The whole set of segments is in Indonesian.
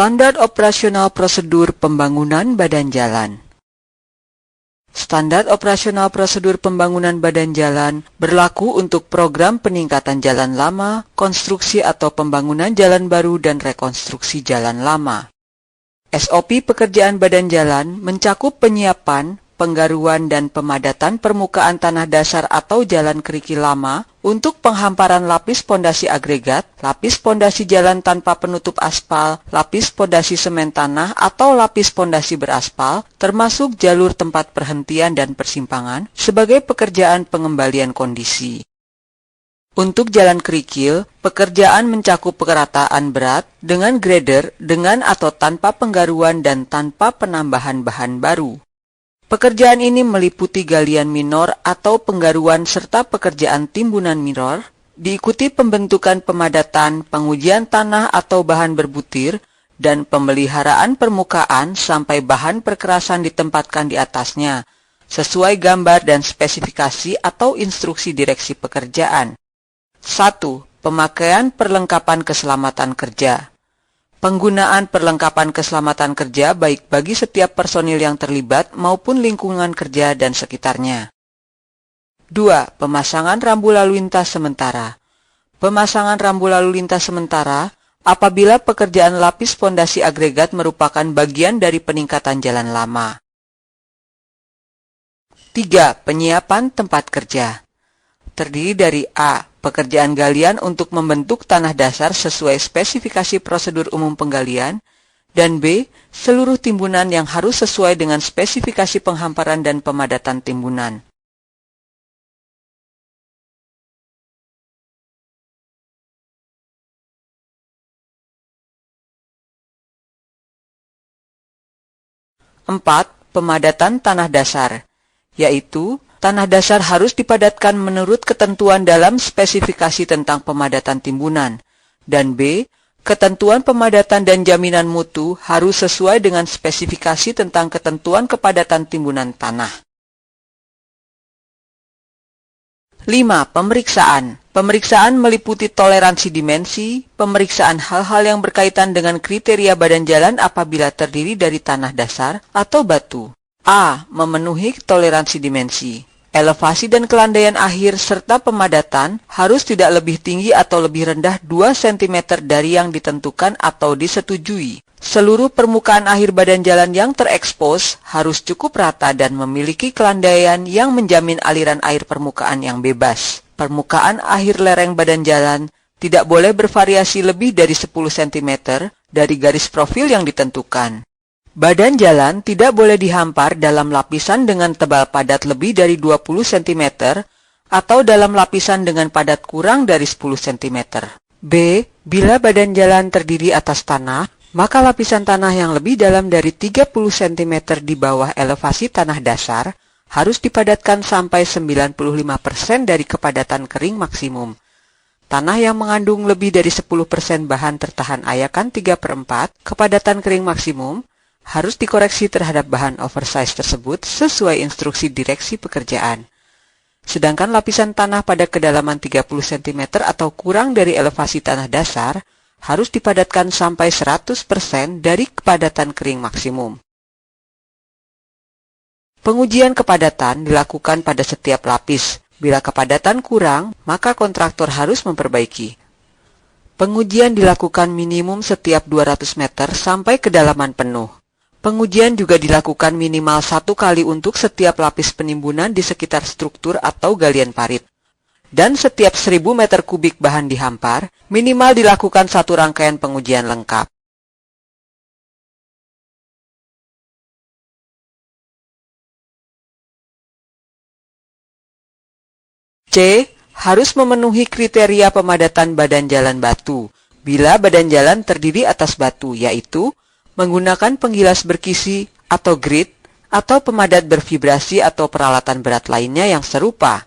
Standar operasional prosedur pembangunan badan jalan. Standar operasional prosedur pembangunan badan jalan berlaku untuk program peningkatan jalan lama, konstruksi atau pembangunan jalan baru dan rekonstruksi jalan lama. SOP pekerjaan badan jalan mencakup penyiapan, penggaruan dan pemadatan permukaan tanah dasar atau jalan kerikil lama untuk penghamparan lapis pondasi agregat, lapis pondasi jalan tanpa penutup aspal, lapis pondasi semen tanah atau lapis pondasi beraspal, termasuk jalur tempat perhentian dan persimpangan sebagai pekerjaan pengembalian kondisi. Untuk jalan kerikil, pekerjaan mencakup perataan berat dengan grader dengan atau tanpa penggaruan dan tanpa penambahan bahan baru. Pekerjaan ini meliputi galian minor atau penggaruan serta pekerjaan timbunan minor, diikuti pembentukan pemadatan, pengujian tanah atau bahan berbutir, dan pemeliharaan permukaan sampai bahan perkerasan ditempatkan di atasnya, sesuai gambar dan spesifikasi atau instruksi direksi pekerjaan. 1. Pemakaian perlengkapan keselamatan kerja. Penggunaan perlengkapan keselamatan kerja baik bagi setiap personil yang terlibat maupun lingkungan kerja dan sekitarnya. 2. Pemasangan rambu lalu lintas sementara. Pemasangan rambu lalu lintas sementara apabila pekerjaan lapis pondasi agregat merupakan bagian dari peningkatan jalan lama. 3. Penyiapan tempat kerja. Terdiri dari A. Pekerjaan galian untuk membentuk tanah dasar sesuai spesifikasi prosedur umum penggalian, dan B. Seluruh timbunan yang harus sesuai dengan spesifikasi penghamparan dan pemadatan timbunan. Empat. Pemadatan tanah dasar, yaitu tanah dasar harus dipadatkan menurut ketentuan dalam spesifikasi tentang pemadatan timbunan. Dan B. Ketentuan pemadatan dan jaminan mutu harus sesuai dengan spesifikasi tentang ketentuan kepadatan timbunan tanah. 5. Pemeriksaan. Pemeriksaan meliputi toleransi dimensi, pemeriksaan hal-hal yang berkaitan dengan kriteria badan jalan apabila terdiri dari tanah dasar atau batu. A. Memenuhi toleransi dimensi. Elevasi dan kelandaian akhir serta pemadatan harus tidak lebih tinggi atau lebih rendah 2 cm dari yang ditentukan atau disetujui. Seluruh permukaan akhir badan jalan yang terekspos harus cukup rata dan memiliki kelandaian yang menjamin aliran air permukaan yang bebas. Permukaan akhir lereng badan jalan tidak boleh bervariasi lebih dari 10 cm dari garis profil yang ditentukan. Badan jalan tidak boleh dihampar dalam lapisan dengan tebal padat lebih dari 20 cm atau dalam lapisan dengan padat kurang dari 10 cm. B. Bila badan jalan terdiri atas tanah, maka lapisan tanah yang lebih dalam dari 30 cm di bawah elevasi tanah dasar harus dipadatkan sampai 95% dari kepadatan kering maksimum. Tanah yang mengandung lebih dari 10% bahan tertahan ayakan 3/4 kepadatan kering maksimum harus dikoreksi terhadap bahan oversize tersebut sesuai instruksi direksi pekerjaan. Sedangkan lapisan tanah pada kedalaman 30 cm atau kurang dari elevasi tanah dasar harus dipadatkan sampai 100% dari kepadatan kering maksimum. Pengujian kepadatan dilakukan pada setiap lapis. Bila kepadatan kurang, maka kontraktor harus memperbaiki. Pengujian dilakukan minimum setiap 200 meter sampai kedalaman penuh. Pengujian juga dilakukan minimal 1 kali untuk setiap lapis penimbunan di sekitar struktur atau galian parit. Dan setiap 1000 meter kubik bahan dihampar, minimal dilakukan 1 rangkaian pengujian lengkap. C. Harus memenuhi kriteria pemadatan badan jalan batu. Bila badan jalan terdiri atas batu, yaitu menggunakan penggilas berkisi atau grit, atau pemadat bervibrasi atau peralatan berat lainnya yang serupa.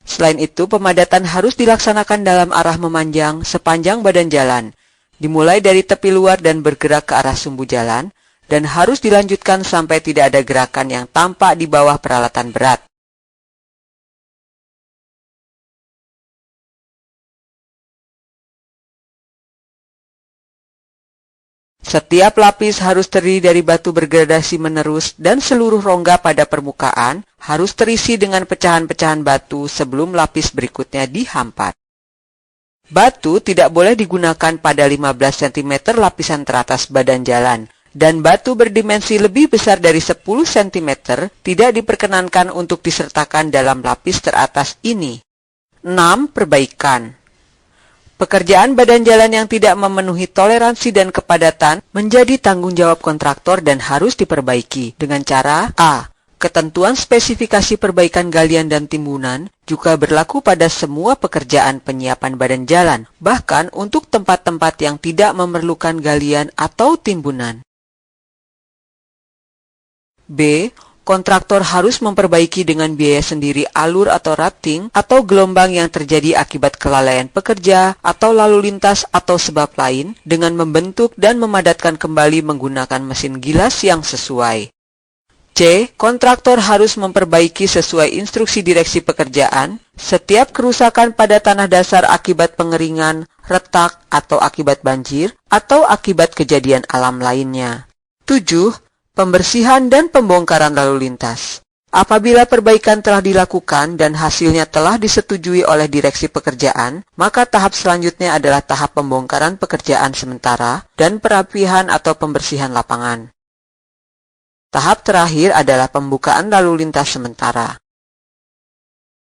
Selain itu, pemadatan harus dilaksanakan dalam arah memanjang sepanjang badan jalan, dimulai dari tepi luar dan bergerak ke arah sumbu jalan, dan harus dilanjutkan sampai tidak ada gerakan yang tampak di bawah peralatan berat. Setiap lapis harus terdiri dari batu bergradasi menerus dan seluruh rongga pada permukaan harus terisi dengan pecahan-pecahan batu sebelum lapis berikutnya dihampat. Batu tidak boleh digunakan pada 15 cm lapisan teratas badan jalan, dan batu berdimensi lebih besar dari 10 cm tidak diperkenankan untuk disertakan dalam lapis teratas ini. 6. Perbaikan. Pekerjaan badan jalan yang tidak memenuhi toleransi dan kepadatan menjadi tanggung jawab kontraktor dan harus diperbaiki dengan cara A. Ketentuan spesifikasi perbaikan galian dan timbunan juga berlaku pada semua pekerjaan penyiapan badan jalan, bahkan untuk tempat-tempat yang tidak memerlukan galian atau timbunan. B. Kontraktor harus memperbaiki dengan biaya sendiri alur atau rafting atau gelombang yang terjadi akibat kelalaian pekerja atau lalu lintas atau sebab lain dengan membentuk dan memadatkan kembali menggunakan mesin gilas yang sesuai. C. Kontraktor harus memperbaiki sesuai instruksi direksi pekerjaan setiap kerusakan pada tanah dasar akibat pengeringan, retak, atau akibat banjir, atau akibat kejadian alam lainnya. 7. Pembersihan dan pembongkaran lalu lintas. Apabila perbaikan telah dilakukan dan hasilnya telah disetujui oleh direksi pekerjaan, maka tahap selanjutnya adalah tahap pembongkaran pekerjaan sementara dan perapihan atau pembersihan lapangan. Tahap terakhir adalah pembukaan lalu lintas sementara.